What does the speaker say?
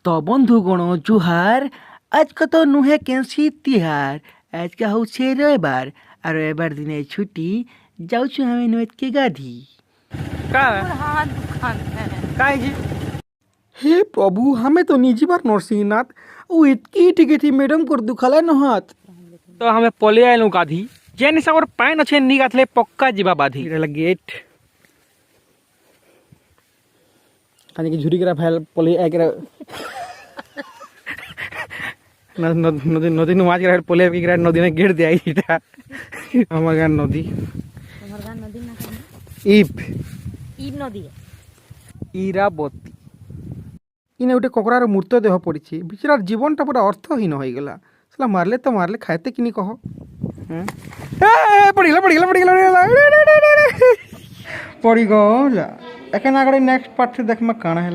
तो बंधुगण जुहार। आज का तो नुहे कैंसी तिहार। आज का हूँ छे रविवार और रविवार दिन छुट्टी जाऊ छु हमें नोत के गाधी का हाथ दुकान है। काय जी हे प्रभु हमें तो निजी बार नरसिंहनाथ वो इतकी टिकट मैडम कर दुखाला न हाथ तो हमें पले आइलु गाधी जेन सावर पाइन अच्छे नी गाथले पक्का जीवा बाधी इरा गेट काने की झुरी करा फैल पले आ करा नदी नदी नु माछ करा पले की करा नदी ने गेट दिया इटा हमर गान नदी তোমার গান নদী না কেন इप ইব নদী इराबती इने उठे ककरार मूर्त देह पड़ी बिचारार जीवनटा पूरा अर्थहीन हो गला सला मारले तो मारले खाते कि नहीं कहो पड़ीगला पड़ीगला पड़ीगला पड़ी गला एखन आगे नेक्स्ट पार्ट से देख में काना है।